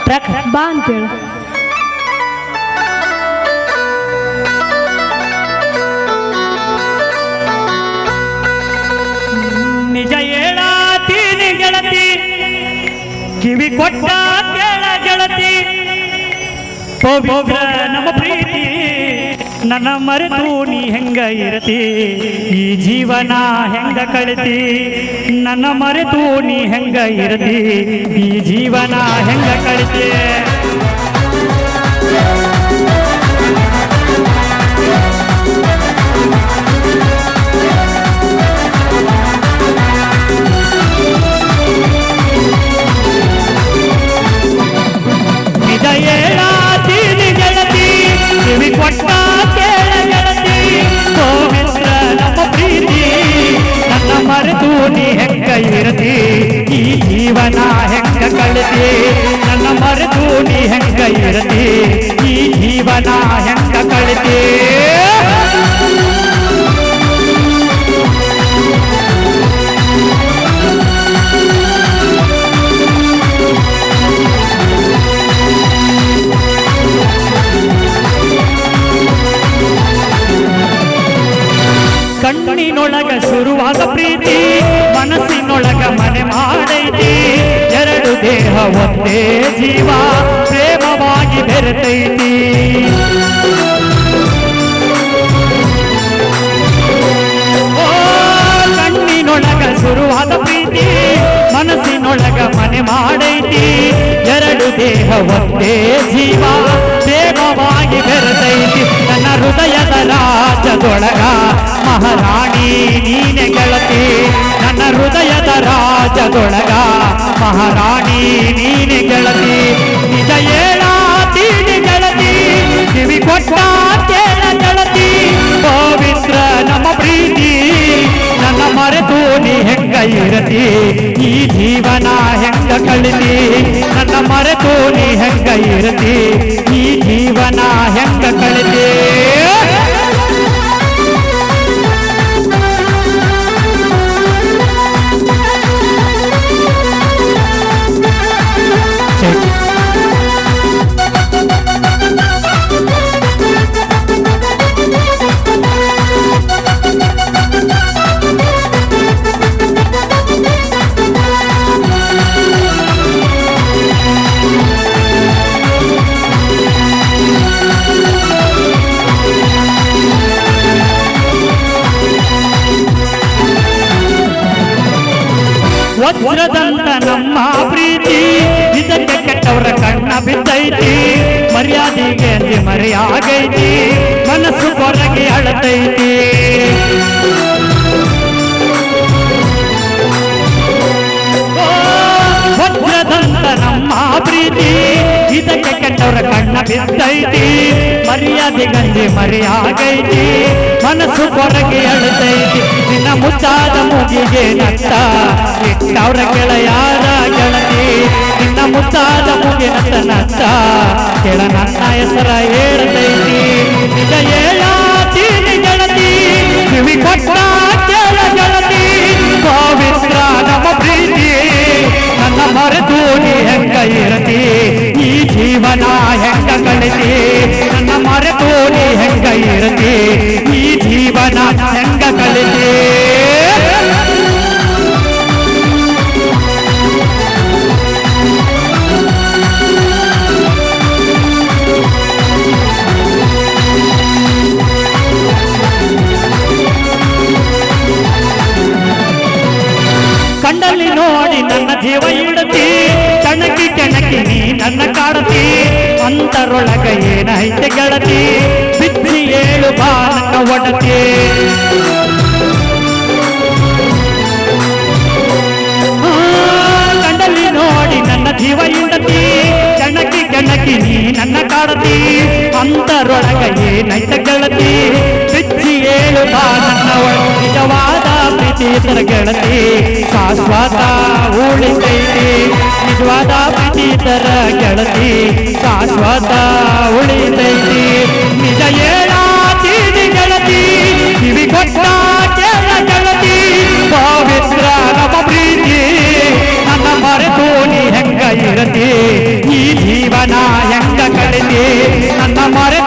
Track ಬಾ ಅಂತೇಳಿ. ನಿಜ ಹೇಳಾತೀನಿ ಗೆಳತಿ, ಕಿವಿ ಕೊಟ್ಟ ಕೇಳ ಗೆಳತಿ, ಪವಿತ್ರ ನಮ್ಮ ಪ್ರೀತಿ ನನ್ನ ಮರೆತು ನೀ ಹೆಂಗ ಇರತಿ, ಈ ಜೀವನ ಹೆಂಗ ಕಳಿತಿ, ನನ್ನ ಮರೆತು ನೀ ಹೆಂಗ ಇರತಿ, ಈ ಜೀವನ ಹೆಂಗ ಕಳಿತಿ. ನಿಜ ಹೇಳಾತೀನಿ ಗೆಳತಿ, ಕಿವಿ ಕೊಟ್ಟ ಕೇಳ ಗೆಳತಿ, ಪವಿತ್ರ ನಮ್ಮ ಪ್ರೀತಿ ನನ್ನ ಮರೆತು ನೀ ಹೆಂಗ ಇರತಿ, ಈ ಜೀವನ ಹೆಂಗ ಕಳಿತಿ, ನನ್ನ ಮರೆತು ನೀ ಹೆಂಗ ಇರತಿ, ಈ ಜೀವನ ಹೆಂಗ ಕಳಿತಿ. ಕಣ್ಣಿನೊಳಗ ಶುರುವಾದ ಪ್ರೀತಿ ಮನಸ್ಸಿನೊಳಗ ಮನೆ ಮಾಡೈತಿ, ಎರಡು ದೇಹ ಒಂದೇ ಜೀವ ಪ್ರೇಮವಾಗಿ ಬೆರೆತೈತಿ. ಓ ಕಣ್ಣಿನೊಳಗ ಶುರುವಾದ ಪ್ರೀತಿ ಮನಸ್ಸಿನೊಳಗ ಮನೆ ಮಾಡೈತಿ, ಎರಡು ದೇಹ ಒಂದೇ ಜೀವ ಪ್ರೇಮವಾಗಿ ಬೆರೆತೈತಿ. ನನ್ನ ಹೃದಯದ ರಾಜದೊಳಗ ಮಹಾರಾಣಿ ನೀನೆ ಗೆಳತಿ, ನನ್ನ ಹೃದಯದ ರಾಜದೊಳಗ ಮಹಾರಾಣಿ ನೀನೆ ಗೆಳತಿ. ನಿಜ ಹೇಳಾತೀನಿ ಗೆಳತಿ, ಕಿವಿ ಕೊಟ್ಟ ಕೇಳ ಗೆಳತಿ, ಪವಿತ್ರ ನಮ್ಮ ಪ್ರೀತಿ ನನ್ನ ಮರೆತು ನೀ ಹೆಂಗ ಇರತಿ, ಈ ಜೀವನ ಹೆಂಗ ಕಳಿತಿ, ನನ್ನ ಮರೆತು ನೀ ಹೆಂಗ ಇರತಿ, ಈ ಜೀವನ ಹೆಂಗ ಕಳಿತಿ. ವಜ್ರದಂತ ನಮ್ಮ ಪ್ರೀತಿ ಇದಕ್ಕೆ ಕೆಟ್ಟವರ ಕಣ್ಣ ಬಿದ್ದೈತಿ, ಮರ್ಯಾದೆಗೆ ಮರೆಯಾಗೈತಿ, ಮನಸ್ಸು ಹೊರಗೆ ಅಳತೈತಿ. ವಜ್ರದಂತ ನಮ್ಮ ಪ್ರೀತಿ ಇದಕ್ಕೆ ಕೆಟ್ಟವರ ಕಣ್ಣ ಬಿದ್ದೈತಿ, ಮರ್ಯಾದೆ ಗಂಜಿ ಮರೆಯಾಗೈತಿ, ಮನಸ್ಸು ಹೊರಗೆ ಅಳತೈತಿ. ನಿನ್ನ ಮುದ್ದಾದ ಮುಗಿಗೆ ನತ್ತ ಇಟ್ಟವ್ರ ಗೆಳೆಯಾರ ಗೆಳತಿ, ನಿನ್ನ ಮುದ್ದಾದ ಮುಗಿನ ನತ್ತ ಕೆಳ ನನ್ನ ಹೆಸರ ಹೇಳ್ತೈತಿ. ನಿಜ ಹೇಳಾತೀನಿ ಗೆಳತಿ, ಕಿವಿ ಕೊಟ್ಟ ಕೇಳ ಗೆಳತಿ, ಪವಿತ್ರ ನಮ್ಮ ಪ್ರೀತಿ ನನ್ನ ಮರೆತು ನೀ ಹೆಂಗ ಇರತಿ, ಈ ಜೀವನ ಹೆಂಗ ಕಳಿತಿ, ನನ್ನ ಮರೆತು ನೀ ಹೆಂಗ ಇರತಿ, ಈ ಜೀವನ ಹೆಂಗ ಕಳಿತಿ. ಕಂಡಲ್ಲಿ ನೋಡಿ ನನ್ನ ಜೀವ ಇಡತಿ, ಕಣಕಿ ಕೆಣಕಿ ನೀ ನನ್ನ ಕಾಡತಿ, ಅಂತರೊಳಗ ಏನೈತೆ ಗೆಳತಿ, ಬಿಚ್ಚಿ ಏಳು ಬಾ ನನ್ನ ಒಡತಿ. ಕಂಡಲ್ಲಿ ನೋಡಿ ನನ್ನ ಜೀವ ಇಡತಿ, ಕಣಕಿ ಕೆಣಕಿ ನೀ ನನ್ನ ಕಾಡತಿ, ಅಂತರೊಳಗ ಏನೈತೆ ಗೆಳತಿ, ಬಿಚ್ಚಿ ಏಳು ಬಾ ನನ್ನ ಒಡತಿ. ನಿಜವಾದ ಪ್ರೀತಿ ತರ ಗೆಳತಿ ಶಾಶ್ವತ ಉಳಿತೈತಿ, ನಿಜವಾದ ಪ್ರೀತಿ ತರ ಗೆಳತಿ ಶಾಶ್ವತ ಉಳಿತೈತಿ. ನಿಜ ಹೇಳಾತೀನಿ ಗೆಳತಿ, ಕಿವಿ ಕೊಟ್ಟ ಕೇಳ ಗೆಳತಿ, ಪವಿತ್ರ ನಮ್ಮ ಪ್ರೀತಿ ನನ್ನ ಮರೆತು ನೀ ಹೆಂಗ ಇರತಿ, ಈ ಜೀವ ಮಾರೆ